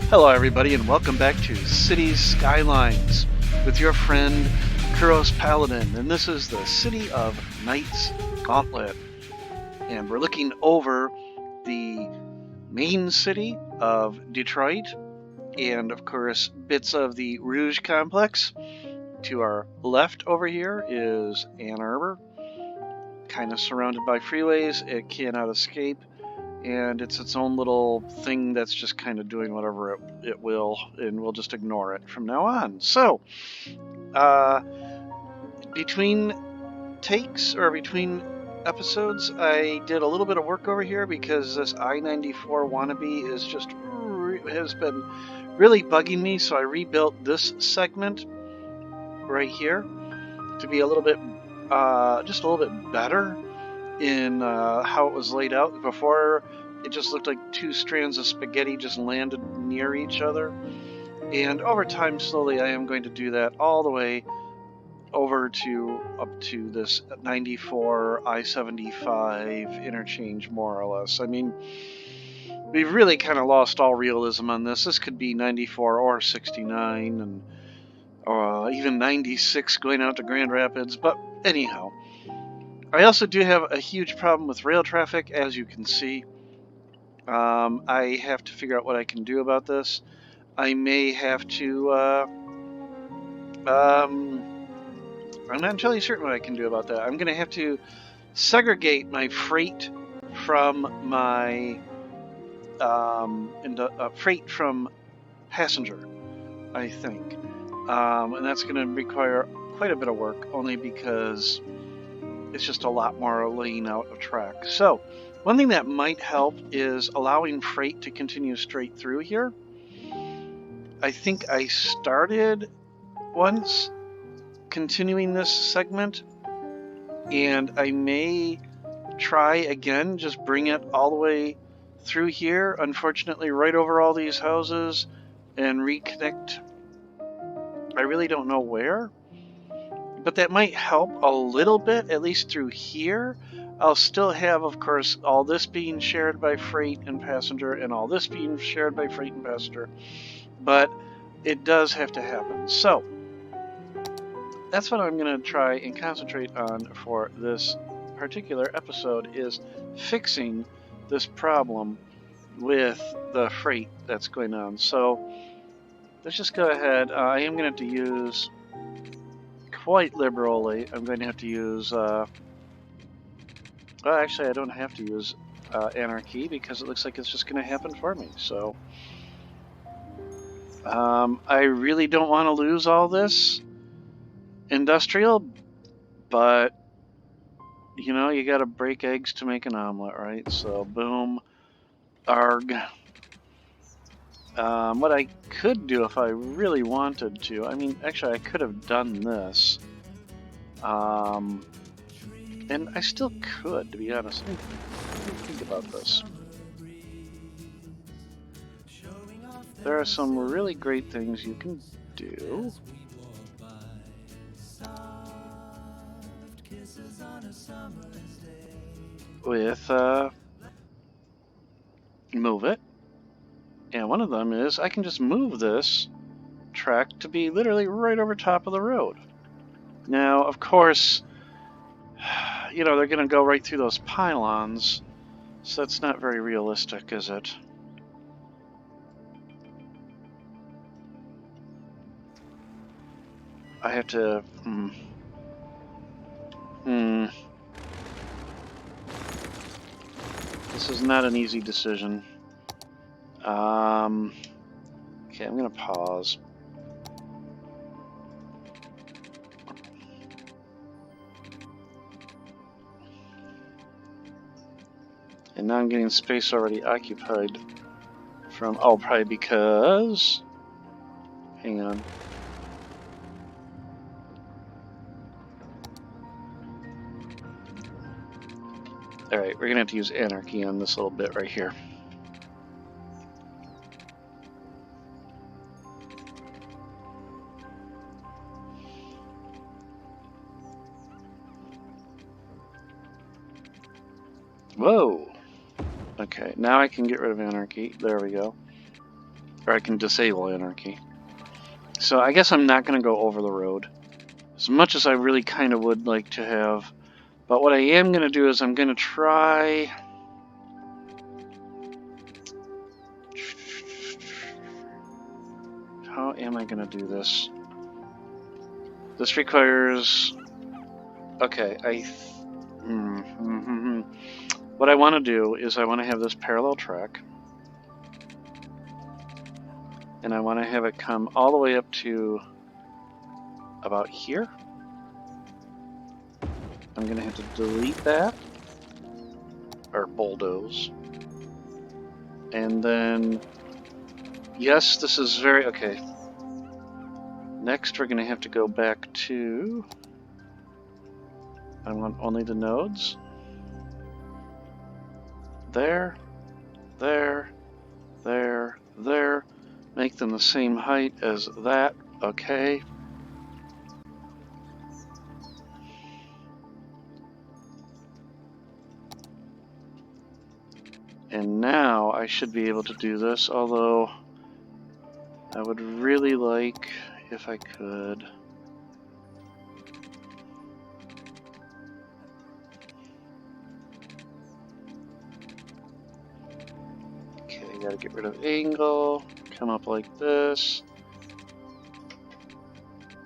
Hello, everybody, and welcome back to Cities Skylines with your friend Kuros Paladin. And this is the City of Knights Gauntlet. And we're looking over the main city of Detroit and, of course, bits of the Rouge complex. To our left over here is Ann Arbor, kind of surrounded by freeways. It cannot escape. And it's its own little thing that's just kind of doing whatever it will, and we'll just ignore it from now on. So, between takes, or between episodes, I did a little bit of work over here because this I-94 wannabe has been really bugging me, so I rebuilt this segment right here to be a little bit, just a little bit better in how it was laid out. Before, it just looked like two strands of spaghetti just landed near each other. And over time, slowly, I am going to do that all the way over to up to this 94 I-75 interchange, more or less. I mean, we've really kind of lost all realism on this. This could be 94 or 69, and even 96 going out to Grand Rapids. But anyhow, I also do have a huge problem with rail traffic, as you can see. I have to figure out what I can do about this. I may have to, I'm not entirely certain what I can do about that. I'm going to have to segregate my freight from my, freight from passenger, I think. And that's going to require quite a bit of work, only because it's just a lot more laying out of track. So, one thing that might help is allowing freight to continue straight through here. I think I started once continuing this segment, and I may try again, just bring it all the way through here, unfortunately right over all these houses, and reconnect. I really don't know where, but that might help a little bit, at least through here. I'll still have, of course, all this being shared by freight and passenger, and all this being shared by freight and passenger, but it does have to happen. So, that's what I'm going to try and concentrate on for this particular episode, is fixing this problem with the freight that's going on. So, let's just go ahead. I am going to have to use, quite liberally, I'm going to have to use, well, actually I don't have to use anarchy, because it looks like it's just going to happen for me. So, I really don't want to lose all this industrial, but, you know, you got to break eggs to make an omelet, right? So, boom, arg. What I could do if I really wanted to, I mean, actually I could have done this. And I still could, to be honest. Let me think about this. There are some really great things you can do. With, move it. And one of them is I can just move this track to be literally right over top of the road. Now, of course, you know, they're going to go right through those pylons, so that's not very realistic, is it? I have to, This is not an easy decision. Okay, I'm going to pause. And now I'm getting space already occupied from, oh, probably because, hang on. Alright, we're gonna have to use anarchy on this little bit right here. Whoa! Okay, now I can get rid of anarchy. There we go. Or I can disable anarchy. So I guess I'm not going to go over the road. As much as I really kind of would like to have. But what I am going to do is I'm going to try... How am I going to do this? This requires... Okay, What I want to do is I want to have this parallel track. And I want to have it come all the way up to about here. I'm going to have to delete that. Or bulldoze. And then... Yes, this is very... Okay. Next, we're going to have to go back to... I want only the nodes. There. There. There. There. Make them the same height as that. Okay. And now I should be able to do this, although I would really like if I could. Okay, gotta get rid of angle, come up like this.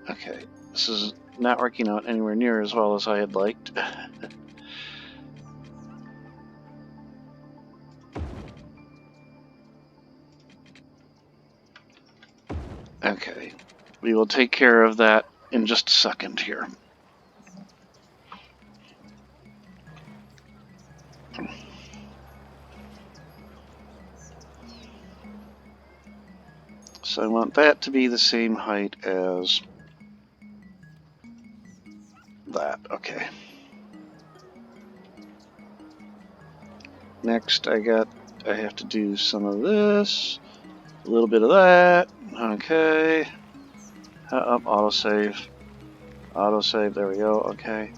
Okay, this is not working out anywhere near as well as I had liked. Okay, we will take care of that in just a second here. So I want that to be the same height as that. Okay. Next I have to do some of this, a little bit of that. Okay. Up, autosave. Autosave, there we go. Okay.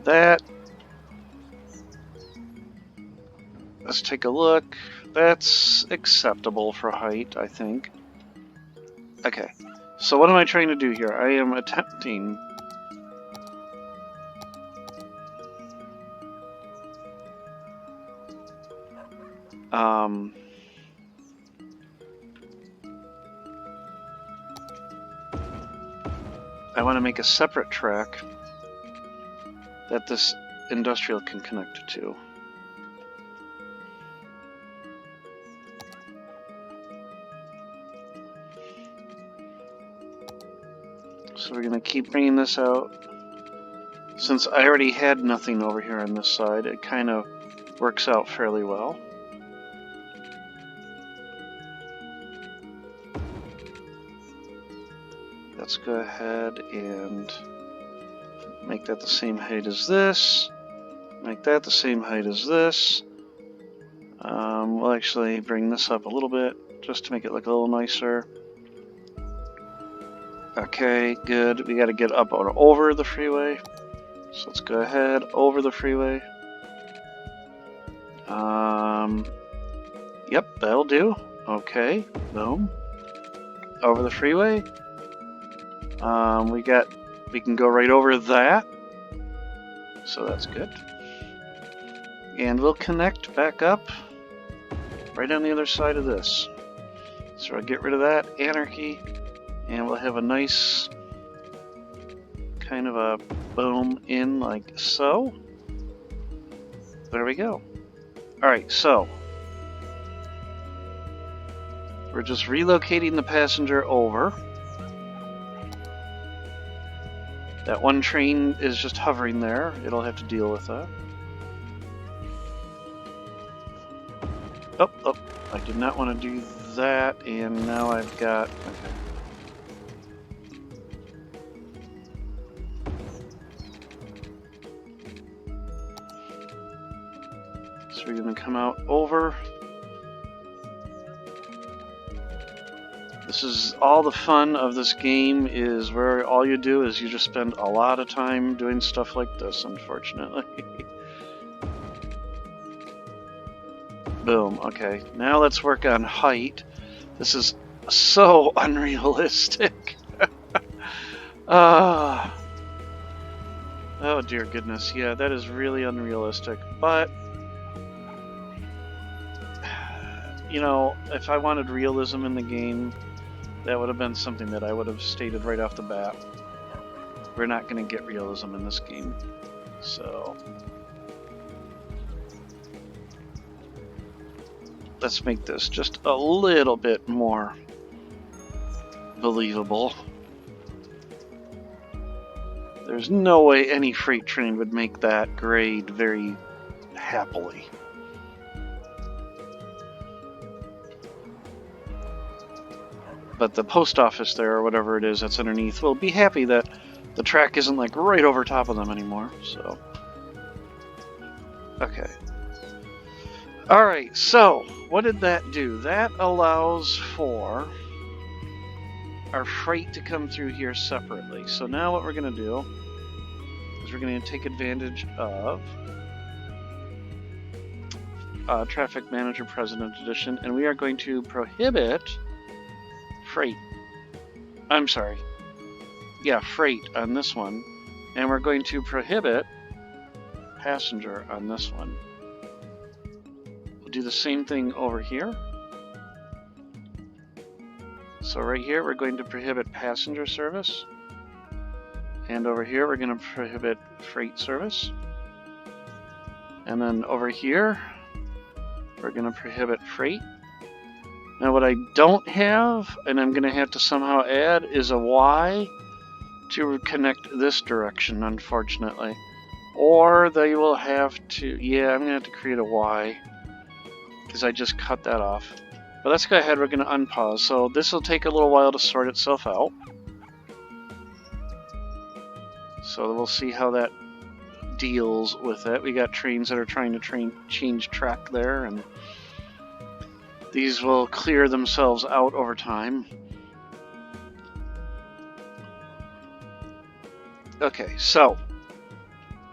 That. Let's take a look. That's acceptable for height, I think. Okay. So what am I trying to do here? I am attempting I want to make a separate track that this industrial can connect to. So we're going to keep bringing this out. Since I already had nothing over here on this side, it kind of works out fairly well. Let's go ahead and make that the same height as this. Make that the same height as this. We'll actually bring this up a little bit just to make it look a little nicer. Okay, good. We got to get up or over the freeway. So let's go ahead over the freeway. Yep, that'll do. Okay, boom. Over the freeway. We can go right over that. So that's good. And we'll connect back up right on the other side of this. So I'll get rid of that anarchy, and we'll have a nice kind of a boom in like so. There we go. Alright, so we're just relocating the passenger over. That one train is just hovering there. It'll have to deal with that. Oh, I did not want to do that, and now I've got... Okay. So we're going to come out over. This is all the fun of this game, is where all you do is you just spend a lot of time doing stuff like this, unfortunately. Boom, okay. Now let's work on height. This is so unrealistic. Oh dear goodness, yeah, that is really unrealistic. But, you know, if I wanted realism in the game, that would have been something that I would have stated right off the bat. We're not going to get realism in this game. So, let's make this just a little bit more believable. There's no way any freight train would make that grade very happily. But the post office there, or whatever it is that's underneath, will be happy that the track isn't like right over top of them anymore, so. Okay. Alright, so what did that do? That allows for our freight to come through here separately. So now what we're going to do is we're going to take advantage of Traffic Manager President Edition, and we are going to prohibit freight. I'm sorry. Yeah, freight on this one. And we're going to prohibit passenger on this one. We'll do the same thing over here. So right here we're going to prohibit passenger service, and over here we're going to prohibit freight service, and then over here we're going to prohibit freight. Now what I don't have, and I'm going to have to somehow add, is a Y to connect this direction, unfortunately. Or they will have to, yeah, I'm going to have to create a Y, because I just cut that off. But let's go ahead, we're going to unpause. So this will take a little while to sort itself out. So we'll see how that deals with it. We got trains that are trying to change track there, and these will clear themselves out over time. Okay, so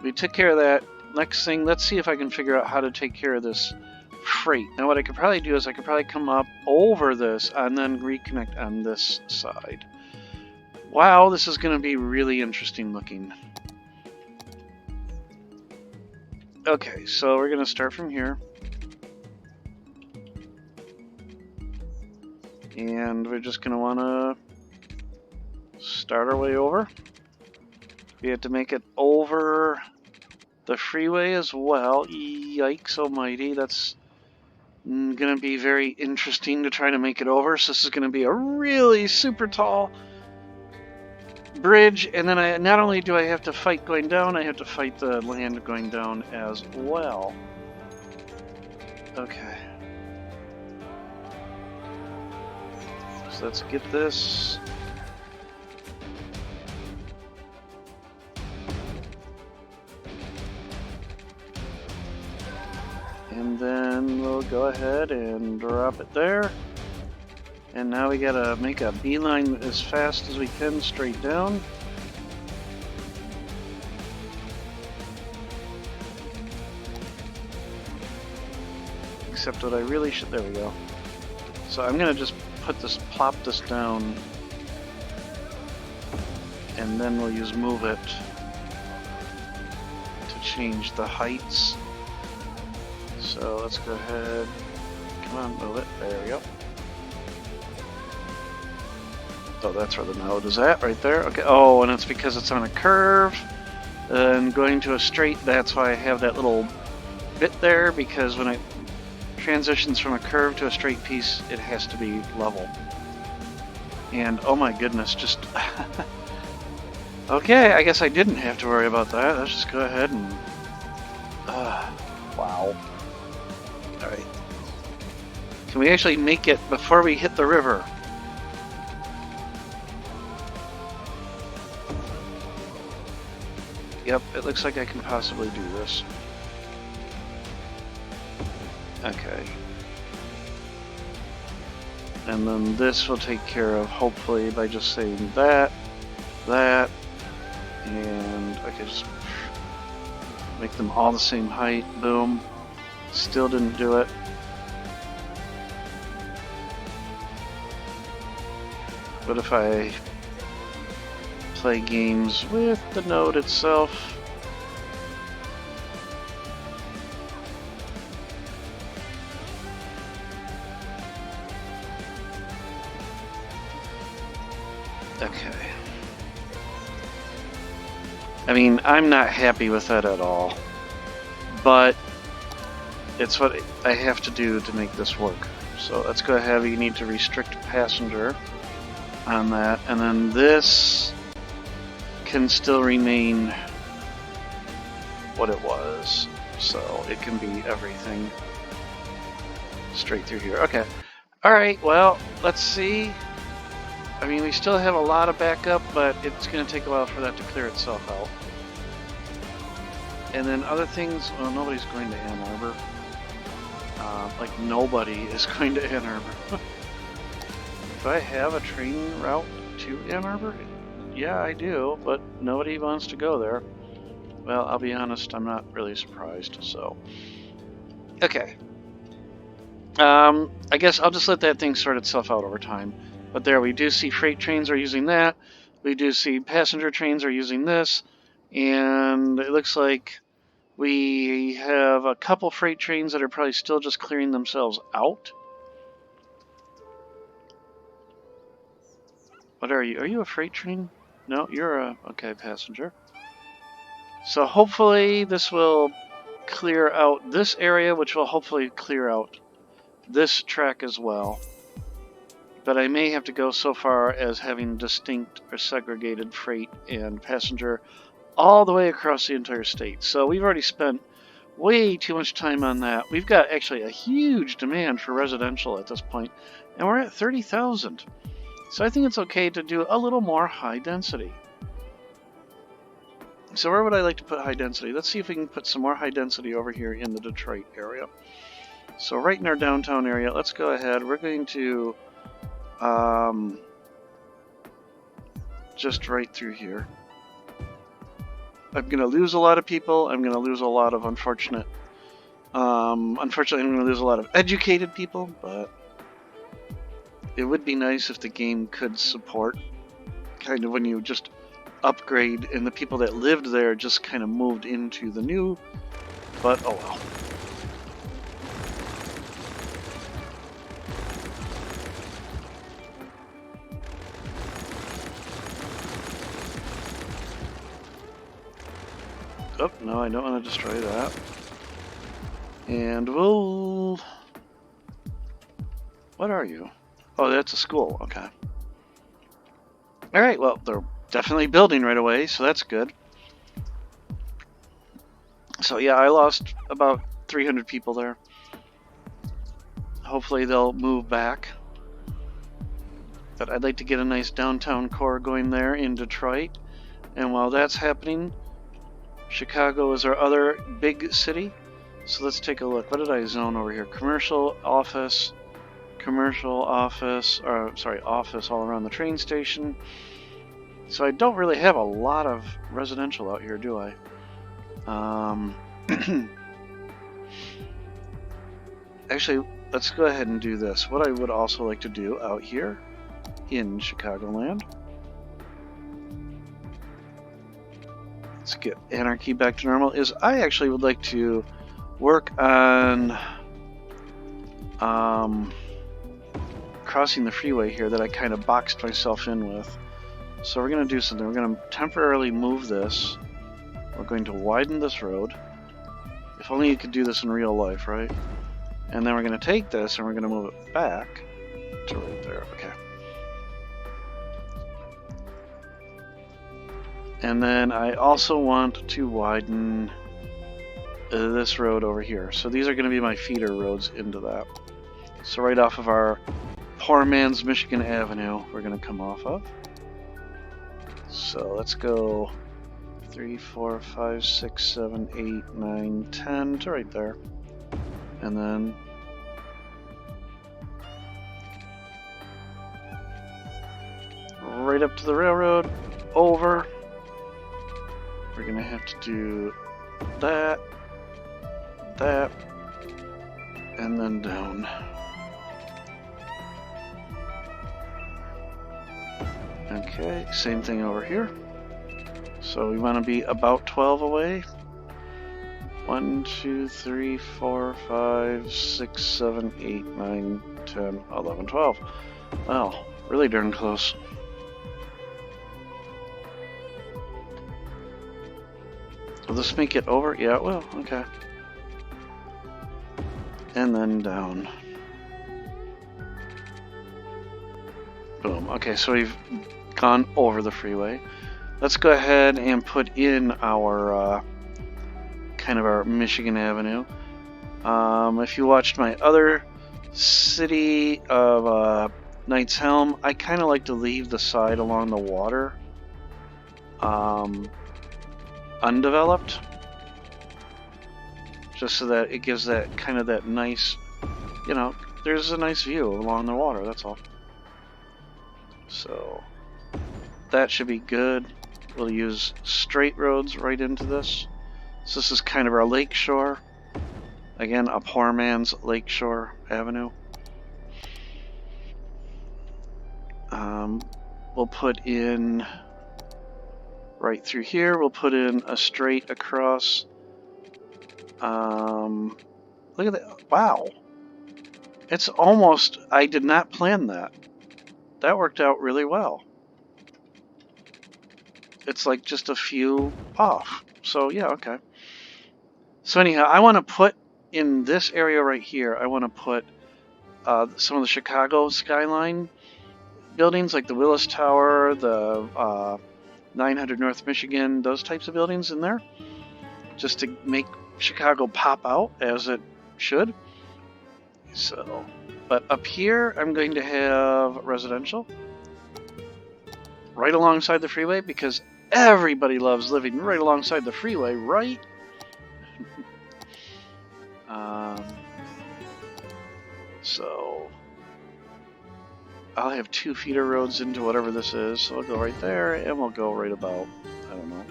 we took care of that. Next thing, let's see if I can figure out how to take care of this freight. Now what I could probably do is I could probably come up over this and then reconnect on this side. Wow, this is going to be really interesting looking. Okay, so we're going to start from here. And we're just going to want to start our way over. We have to make it over the freeway as well. Yikes almighty, that's going to be very interesting to try to make it over. So this is going to be a really super tall bridge, and then not only do I have to fight going down, I have to fight the land going down as well. Okay. So let's get this. And then we'll go ahead and drop it there. And now we gotta make a beeline as fast as we can straight down. Except what I really should, there we go. So I'm gonna just plop this down, and then we'll use move it to change the heights. So let's go ahead, come on, move it, there we go. Oh, that's where the node is at, right there. Okay. Oh, and it's because it's on a curve. And going to a straight, that's why I have that little bit there, because when it transitions from a curve to a straight piece, it has to be level. And oh my goodness, just... Okay, I guess I didn't have to worry about that. Let's just go ahead and... Wow. Alright. Can we actually make it before we hit the river? Yep, it looks like I can possibly do this. Okay. And then this will take care of, hopefully, by just saying that, and I could just make them all the same height. Boom. Still didn't do it. But if I play games with the node itself, okay. I mean, I'm not happy with that at all, but it's what I have to do to make this work. So let's go ahead. You need to restrict passenger on that, and then this can still remain what it was. So it can be everything straight through here. Okay. All right. Well, let's see. I mean, we still have a lot of backup, but it's going to take a while for that to clear itself out. And then other things, well, nobody's going to Ann Arbor. Like, nobody is going to Ann Arbor. Do I have a train route to Ann Arbor? Yeah, I do, but nobody wants to go there. Well, I'll be honest, I'm not really surprised, so. Okay. I guess I'll just let that thing sort itself out over time. But there, we do see freight trains are using that. We do see passenger trains are using this. And it looks like we have a couple freight trains that are probably still just clearing themselves out. What are you? Are you a freight train? No, you're a, okay, passenger. So hopefully this will clear out this area, which will hopefully clear out this track as well. But I may have to go so far as having distinct or segregated freight and passenger all the way across the entire state. So we've already spent way too much time on that. We've got actually a huge demand for residential at this point, and we're at 30,000. So I think it's okay to do a little more high density. So where would I like to put high density? Let's see if we can put some more high density over here in the Detroit area. So right in our downtown area, let's go ahead. We're going to just right through here. I'm going to lose a lot of people. I'm going to lose a lot of unfortunately, I'm going to lose a lot of educated people, but it would be nice if the game could support kind of when you just upgrade and the people that lived there just kind of moved into the new, but oh well. Oh, no, I don't want to destroy that. And we'll... What are you? Oh, that's a school. Okay. Alright, well, they're definitely building right away, so that's good. So yeah, I lost about 300 people there. Hopefully they'll move back. But I'd like to get a nice downtown core going there in Detroit. And while that's happening, Chicago is our other big city. So let's take a look. What did I zone over here? Commercial, office, office all around the train station. So I don't really have a lot of residential out here, do I? Actually, let's go ahead and do this. What I would also like to do out here in Chicagoland, let's get anarchy back to normal, is I actually would like to work on crossing the freeway here that I kind of boxed myself in with. So we're going to do something. We're going to temporarily move this. We're going to widen this road. If only you could do this in real life, right? And then we're going to take this and we're going to move it back to right there. Okay. And then I also want to widen this road over here. So these are going to be my feeder roads into that. So right off of our poor man's Michigan Avenue, we're going to come off of. So let's go 3, 4, 5, 6, 7, 8, 9, 10 to right there. And then right up to the railroad, over. We're going to have to do that, that, and then down. Okay, same thing over here. So we want to be about 12 away. 1, 2, 3, 4, 5, 6, 7, 8, 9, 10, 11, 12. Wow, really darn close. Will this make it over? Yeah, it will. Okay. And then down. Boom. Okay, so we've gone over the freeway. Let's go ahead and put in our kind of our Michigan Avenue. If you watched my other city of Knight's Helm, I kind of like to leave the side along the water undeveloped, just so that it gives that kind of that nice, you know, there's a nice view along the water, that's all. So that should be good. We'll use straight roads right into this. So this is kind of our lakeshore. Again, a poor man's lakeshore avenue. We'll put in right through here. We'll put in a straight across. Look at that. Wow. It's almost, I did not plan that. That worked out really well. It's like just a few off. So yeah, okay. So anyhow, I want to put in this area right here, I want to put some of the Chicago skyline buildings, like the Willis Tower, the 900 North Michigan, those types of buildings in there, just to make Chicago pop out as it should. So, but up here, I'm going to have residential right alongside the freeway, because everybody loves living right alongside the freeway, right? So I'll have 2 feeder roads into whatever this is. So I'll go right there, and we'll go right about, I don't know,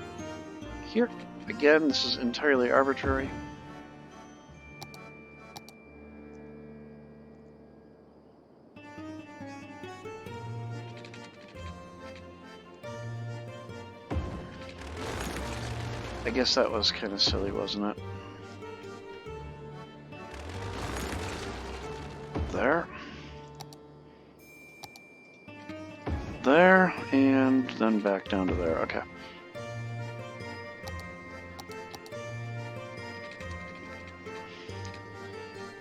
here. Again, this is entirely arbitrary. I guess that was kind of silly, wasn't it? There. There, and then back down to there. Okay.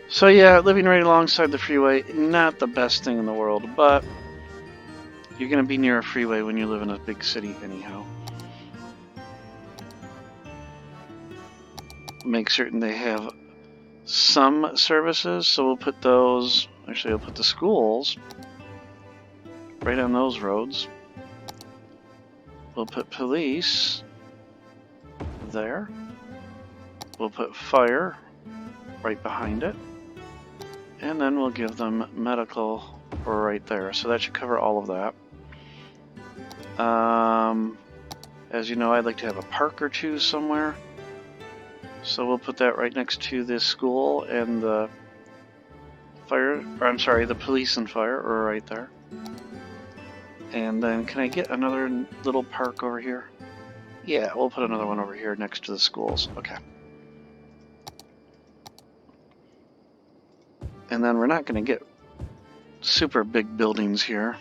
So yeah, living right alongside the freeway, not the best thing in the world, but you're going to be near a freeway when you live in a big city anyhow. Make certain they have some services, so we'll put those, actually I'll put the schools right on those roads. We'll put police there. We'll put fire right behind it. And then we'll give them medical right there. So that should cover all of that. As you know, I'd like to have a park or two somewhere. So we'll put that right next to this school, and the fire, or I'm sorry, the police and fire are right there. And then can I get another little park over here? Yeah, we'll put another one over here next to the schools. Okay. And then we're not going to get super big buildings here.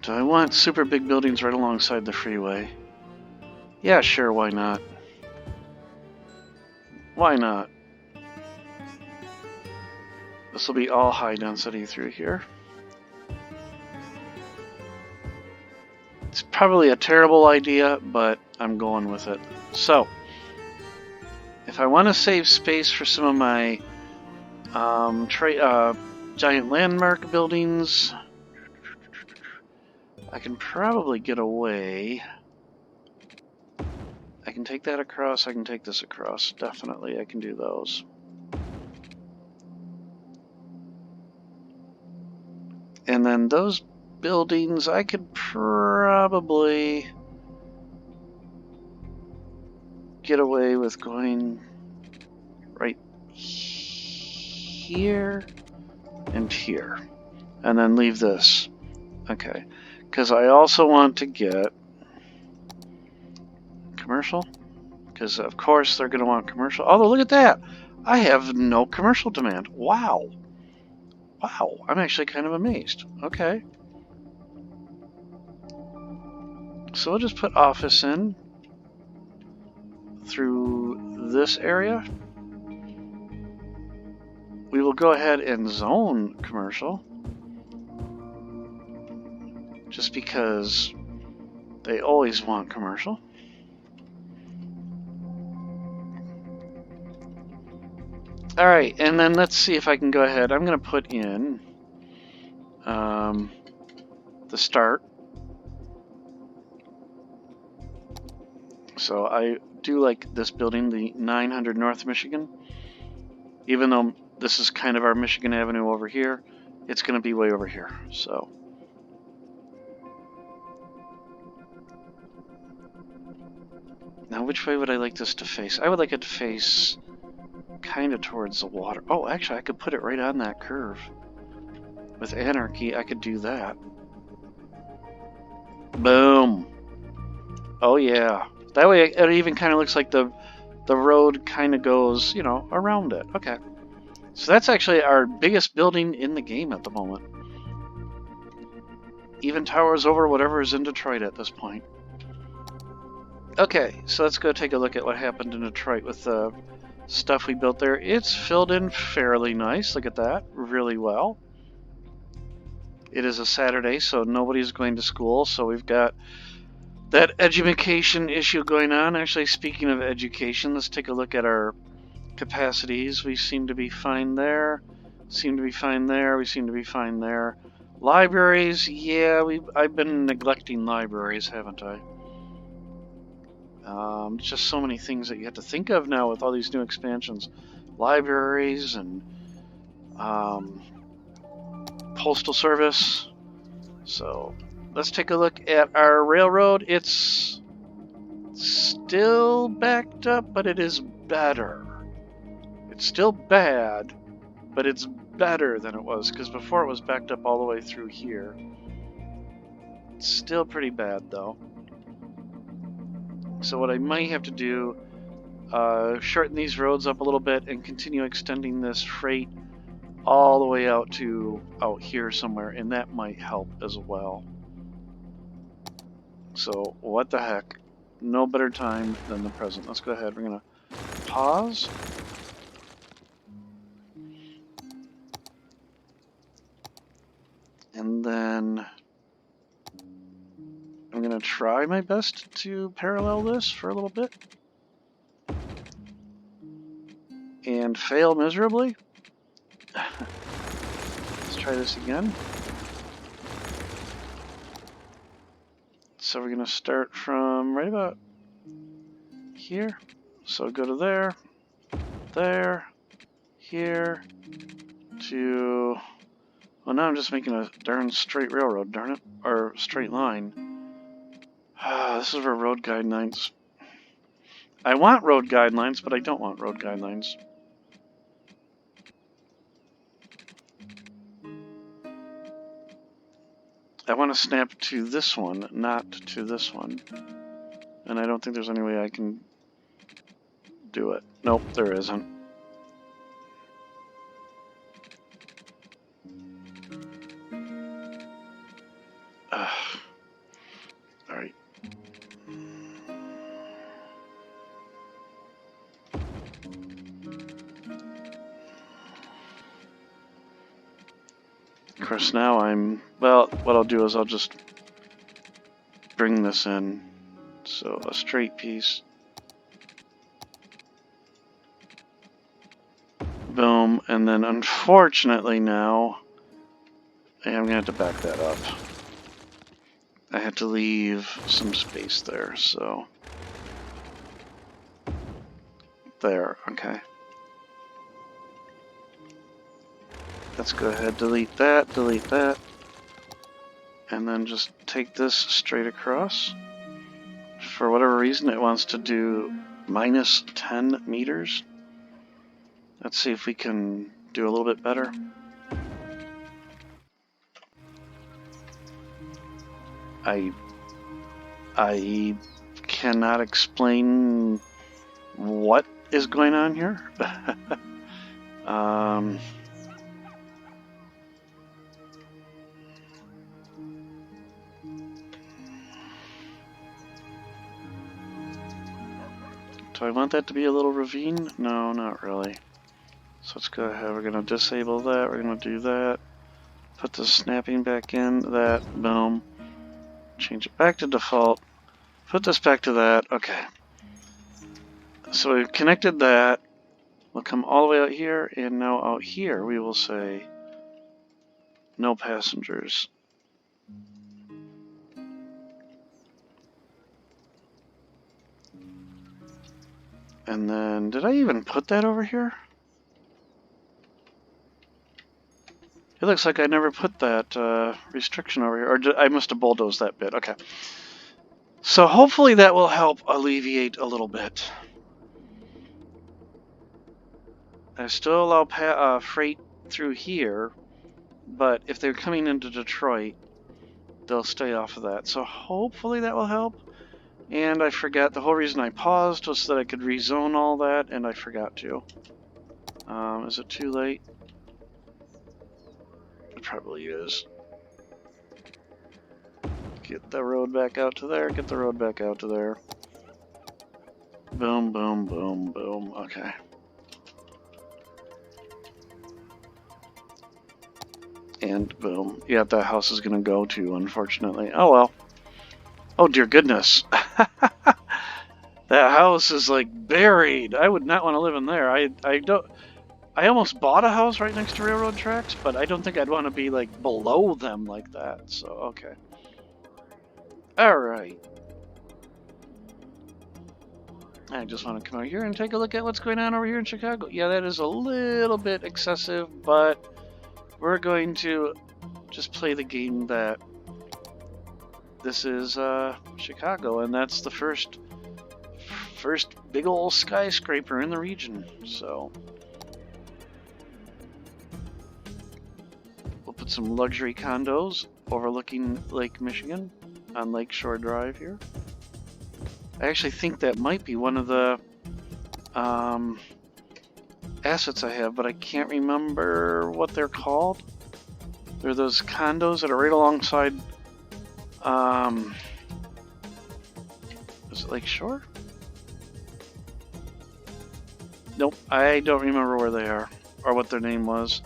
Do I want super big buildings right alongside the freeway? Yeah, sure, why not? Why not? This will be all high density through here. It's probably a terrible idea, but I'm going with it. So, if I want to save space for some of my giant landmark buildings, I can probably get away. I can take that across, I can take this across. Definitely, I can do those. And then those buildings, I could probably get away with going right here and here, and then leave this. Okay, because I also want to get commercial, because of course they're going to want commercial. Although look at that, I have no commercial demand. Wow. Wow, I'm actually kind of amazed. Okay. So we'll just put office in through this area. We will go ahead and zone commercial, just because they always want commercial. All right, and then let's see if I can go ahead. I'm going to put in the start. So I do like this building, the 900 North Michigan. Even though this is kind of our Michigan Avenue over here, it's going to be way over here. So now which way would I like this to face? I would like it to face kind of towards the water. Oh, actually I could put it right on that curve. With Anarchy, I could do that. Boom. Oh yeah. That way it even kind of looks like the road kind of goes, you know, around it. Okay. So that's actually our biggest building in the game at the moment. Even towers over whatever is in Detroit at this point. Okay, so let's go take a look at what happened in Detroit with the stuff we built there. It's filled in fairly nice. Look at that. Really well. It is a Saturday, so nobody's going to school, so we've got that education issue going on. Actually, speaking of education, let's take a look at our capacities. We seem to be fine there. Seem to be fine there. We seem to be fine there. Libraries, yeah, I've been neglecting libraries, haven't I? Just so many things that you have to think of now with all these new expansions. Libraries and postal service. So let's take a look at our railroad. It's still backed up, but it is better. It's still bad, but it's better than it was, because before it was backed up all the way through here. It's still pretty bad though. So what I might have to do, shorten these roads up a little bit and continue extending this freight all the way out to out here somewhere, and that might help as well. So what the heck, no better time than the present. Let's go ahead, we're gonna pause. And then I'm gonna try my best to parallel this for a little bit. And fail miserably. Let's try this again. So we're gonna start from right about here. So go to there, there, here, to... Well, now I'm just making a darn straight railroad, darn it. Or straight line. This is where road guidelines. I want road guidelines, but I don't want road guidelines. I want to snap to this one, not to this one. And I don't think there's any way I can do it. Nope, there isn't. Alright. Of course, now I'm... Well, what I'll do is I'll just bring this in. So, a straight piece. Boom. And then, unfortunately now, I'm going to have to back that up. I had to leave some space there, so... There, okay. Let's go ahead, delete that, and then just take this straight across. For whatever reason, it wants to do minus 10 meters. Let's see if we can do a little bit better. I cannot explain what is going on here. Do I want that to be a little ravine? No, not really. So let's go ahead. We're going to disable that. We're going to do that. Put the snapping back in. That. Boom. Change it back to default. Put this back to that. Okay. So we've connected that. We'll come all the way out here. And now out here we will say no passengers. And then, did I even put that over here? It looks like I never put that restriction over here. Or I must have bulldozed that bit. Okay. So hopefully that will help alleviate a little bit. I still allow freight through here, but if they're coming into Detroit, they'll stay off of that. So hopefully that will help. And I forgot, the whole reason I paused was so that I could rezone all that, and I forgot to. Is it too late? It probably is. Get the road back out to there, get the road back out to there. Boom, boom, boom, boom. Okay. And boom. Yeah, that house is going to go too, unfortunately. Oh well. Oh dear goodness. That house is like buried. I would not want to live in there. I almost bought a house right next to railroad tracks, but I don't think I'd want to be like below them like that. So, okay. All right. I just want to come out here and take a look at what's going on over here in Chicago. Yeah, that is a little bit excessive, but we're going to just play the game that this is Chicago, and that's the first big old skyscraper in the region. So we'll put some luxury condos overlooking Lake Michigan on Lakeshore Drive here. I actually think that might be one of the assets I have, but I can't remember what they're called. They're those condos that are right alongside, is it Lakeshore? Nope, I don't remember where they are or what their name was.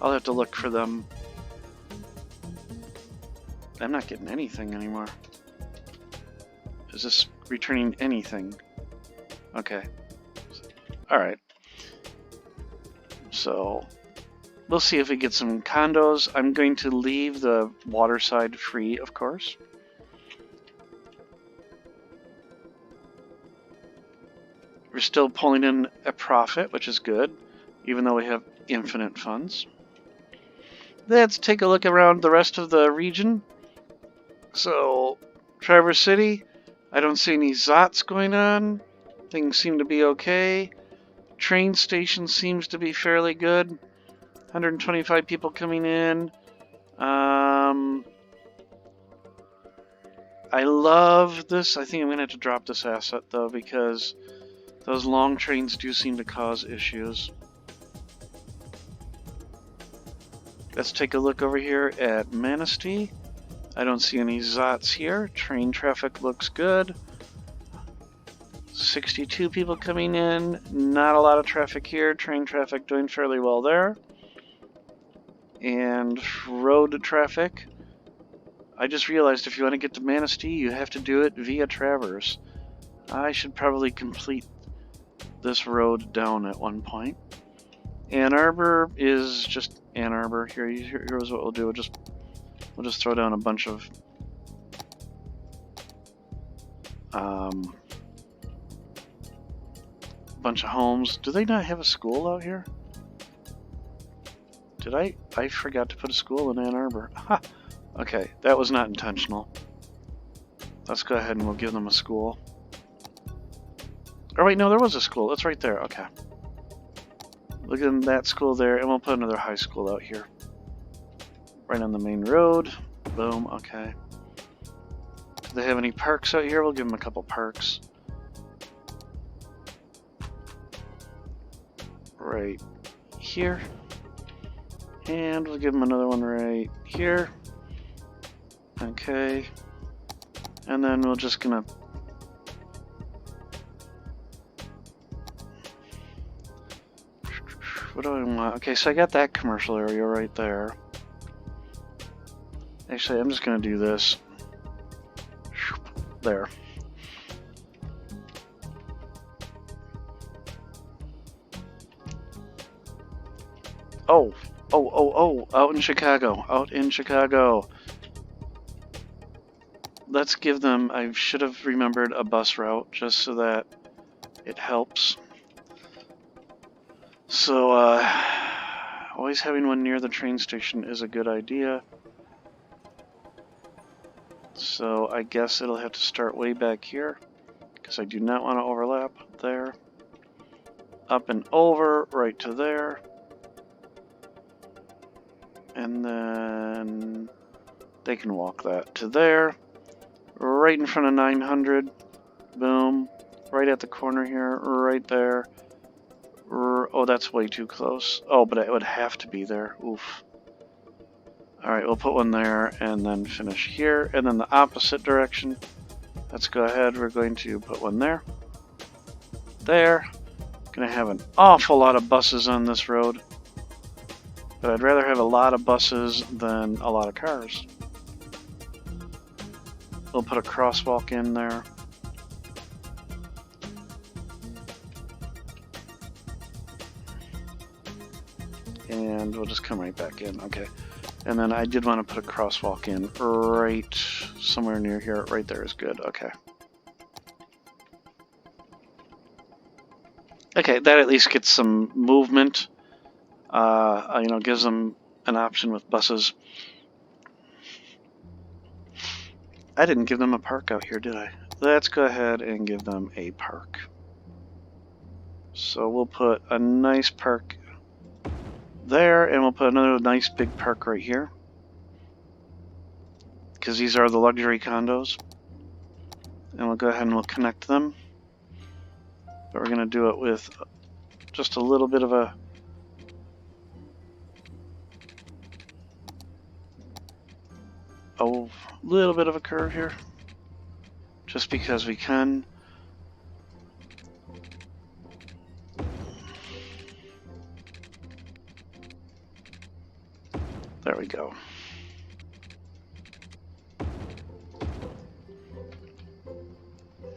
I'll have to look for them. I'm not getting anything anymore. Is this returning anything? Okay. Alright. So, we'll see if we get some condos. I'm going to leave the water side free, of course. We're still pulling in a profit, which is good, even though we have infinite funds. Let's take a look around the rest of the region. So, Traverse City, I don't see any ZOTs going on. Things seem to be okay. Train station seems to be fairly good. 125 people coming in. I love this. I think I'm going to have to drop this asset, though, because those long trains do seem to cause issues. Let's take a look over here at Manistee. I don't see any ZOTs here. Train traffic looks good. 62 people coming in. Not a lot of traffic here. Train traffic doing fairly well there. And road traffic. I just realized if you want to get to Manistee, you have to do it via Traverse. I should probably complete this road down at one point. Ann Arbor is just Ann Arbor. Here's what we'll do. We'll just throw down a bunch of homes. Do they not have a school out here? Did I forgot to put a school in Ann Arbor. Ha! Okay, that was not intentional. Let's go ahead and we'll give them a school. Oh wait, no, there was a school. It's right there. Okay. Look at that school there, and we'll put another high school out here. Right on the main road. Boom, okay. Do they have any parks out here? We'll give them a couple parks. Right here. And we'll give them another one right here. Okay. And then we're just gonna... What do I want? Okay, so I got that commercial area right there. Actually, I'm just gonna do this. There. Oh, out in Chicago. Let's give them, I should have remembered a bus route just so that it helps. So, always having one near the train station is a good idea. So I guess it'll have to start way back here because I do not want to overlap there. Up and over, right to there. And then they can walk that to there. Right in front of 900. Boom. Right at the corner here, right there. Oh, that's way too close. Oh, but it would have to be there. Oof. Alright, we'll put one there and then finish here. And then the opposite direction. Let's go ahead. We're going to put one there. There. Gonna have an awful lot of buses on this road. But I'd rather have a lot of buses than a lot of cars. We'll put a crosswalk in there. And we'll just come right back in. Okay. And then I did want to put a crosswalk in right somewhere near here. Right there is good. Okay. Okay, that at least gets some movement. You know, gives them an option with buses. I didn't give them a park out here, did I? Let's go ahead and give them a park. So we'll put a nice park there, and we'll put another nice big park right here. Because these are the luxury condos. And we'll go ahead and we'll connect them. But we're going to do it with just a little bit of a... little bit of a curve here. Just because we can. There we go.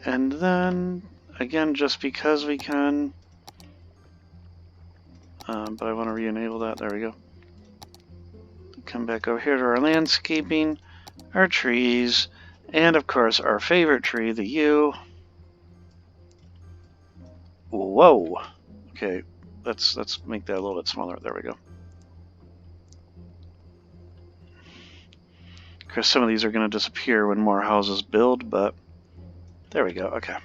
And then, again, just because we can, but I want to re-enable that. There we go. Come back over here to our landscaping, our trees, and of course our favorite tree, the yew. Whoa. Okay, let's make that a little bit smaller. There we go. Of course, some of these are going to disappear when more houses build, but there we go. Okay.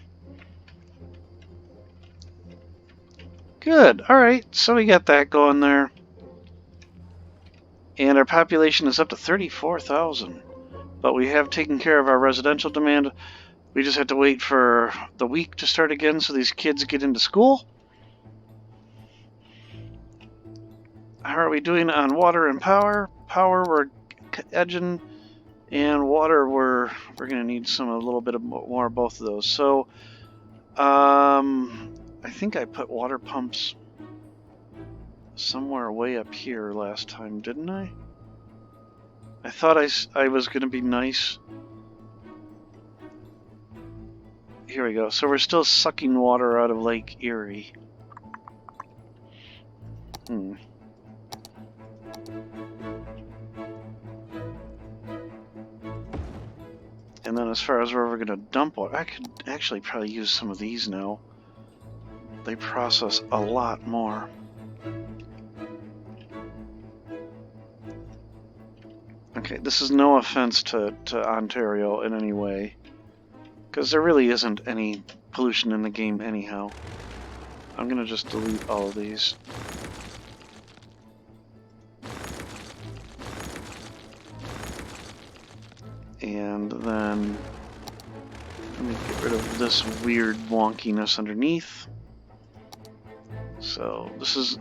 Good. All right. So we got that going there. And our population is up to 34,000. But we have taken care of our residential demand. We just have to wait for the week to start again so these kids get into school. How are we doing on water and power? Power, we're edging. And water, we're going to need a little bit more of both of those. So, I think I put water pumps somewhere way up here last time, didn't I? I thought I was going to be nice. Here we go. So we're still sucking water out of Lake Erie. And then as far as where we're going to dump water, I could actually probably use some of these now. They process a lot more. Okay, this is no offense to Ontario in any way, because there really isn't any pollution in the game anyhow. I'm gonna just delete all of these. And then let me get rid of this weird wonkiness underneath. So this is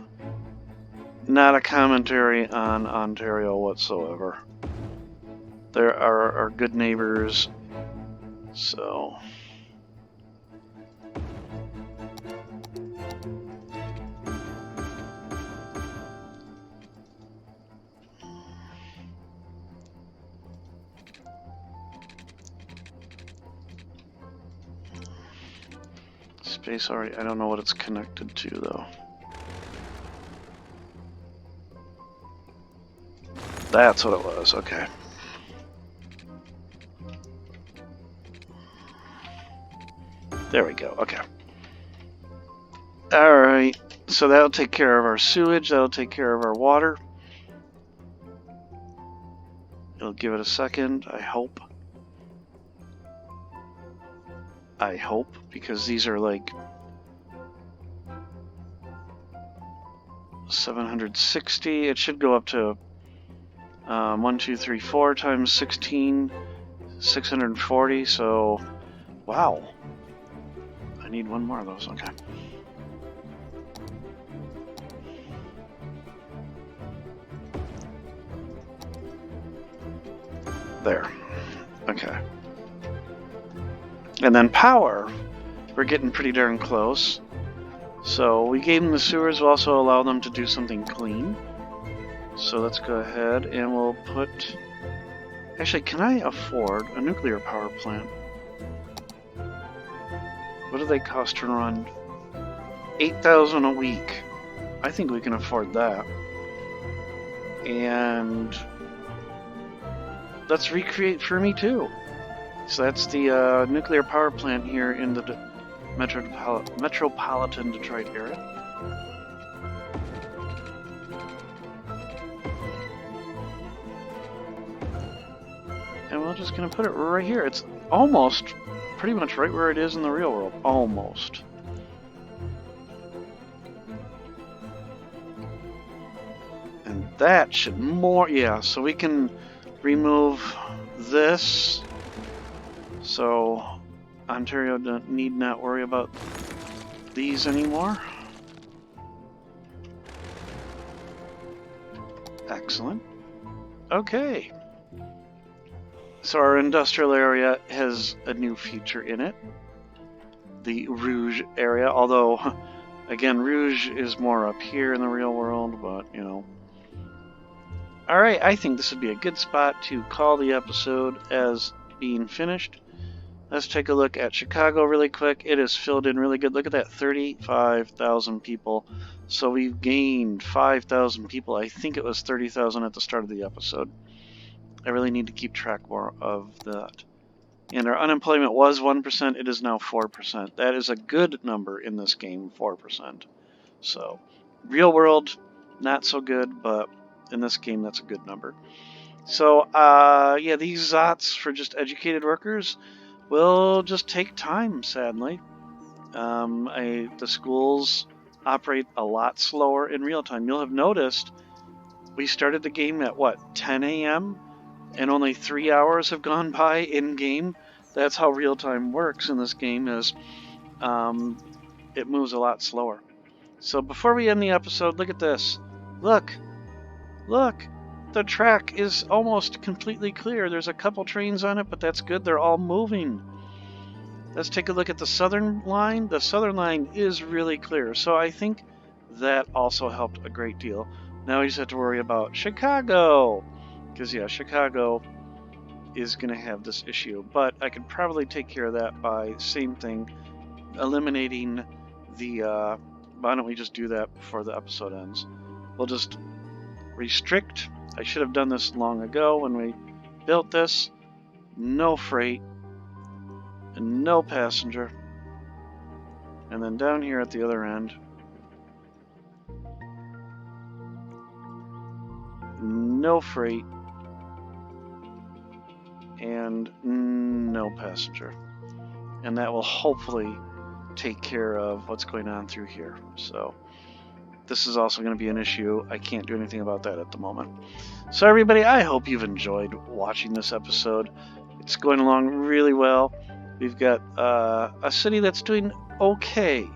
not a commentary on Ontario whatsoever. There are our good neighbors, so space already, I don't know what it's connected to though. That's what it was, okay. There we go, okay. Alright, so that'll take care of our sewage, that'll take care of our water. It'll give it a second, I hope. I hope, because these are like 760. It should go up to 1, 2, 3, 4 times 16, 640. So, wow. I need one more of those. Okay. There. Okay. And then power. We're getting pretty darn close. So we gave them the sewers, we'll also allow them to do something clean. So let's go ahead and we'll put... Actually, can I afford a nuclear power plant? What do they cost to run? 8,000 a week. I think we can afford that. And let's recreate Fermi too. So that's the nuclear power plant here in the metropolitan Detroit area. And we're just going to put it right here. It's almost pretty much right where it is in the real world. Almost. And that should more... Yeah, so we can remove this. So Ontario need not worry about these anymore. Excellent. Okay. So our industrial area has a new feature in it. The Rouge area, although, again, Rouge is more up here in the real world, but, you know. Alright, I think this would be a good spot to call the episode as being finished. Let's take a look at Chicago really quick. It is filled in really good. Look at that, 35,000 people. So we've gained 5,000 people. I think it was 30,000 at the start of the episode. I really need to keep track more of that. And our unemployment was 1%. It is now 4%. That is a good number in this game, 4%. So, real world, not so good, but in this game, that's a good number. So, yeah, these ZOTs for just educated workers will just take time, sadly. The schools operate a lot slower in real time. You'll have noticed we started the game at, what, 10 a.m.? And only 3 hours have gone by in-game. That's how real time works in this game, is it moves a lot slower. So before we end the episode, look at this. Look! The track is almost completely clear. There's a couple trains on it, but that's good. They're all moving. Let's take a look at the southern line. The southern line is really clear, so I think that also helped a great deal. Now we just have to worry about Chicago, because yeah, Chicago is going to have this issue, but I could probably take care of that by same thing, eliminating the, why don't we just do that before the episode ends? We'll just restrict. I should have done this long ago when we built this. No freight and no passenger. And then down here at the other end, no freight and no passenger. And that will hopefully take care of what's going on through here. So this is also going to be an issue. I can't do anything about that at the moment. So everybody, I hope you've enjoyed watching this episode. It's going along really well. We've got a city that's doing okay.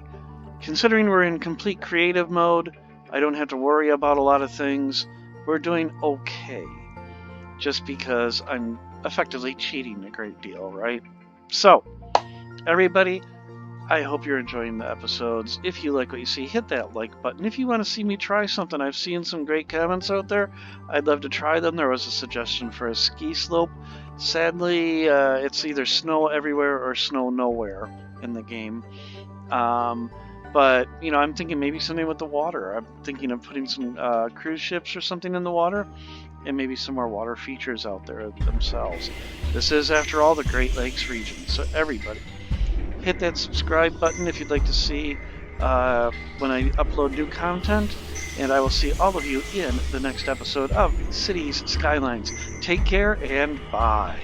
Considering we're in complete creative mode, I don't have to worry about a lot of things. We're doing okay. Just because I'm effectively cheating a great deal, right? So, everybody, I hope you're enjoying the episodes. If you like what you see, hit that like button. If you want to see me try something, I've seen some great comments out there. I'd love to try them. There was a suggestion for a ski slope. Sadly, it's either snow everywhere or snow nowhere in the game. But, you know, I'm thinking maybe something with the water. I'm thinking of putting some cruise ships or something in the water, and maybe some more water features out there themselves. This is, after all, the Great Lakes region. So everybody, hit that subscribe button if you'd like to see when I upload new content, and I will see all of you in the next episode of Cities Skylines. Take care and bye.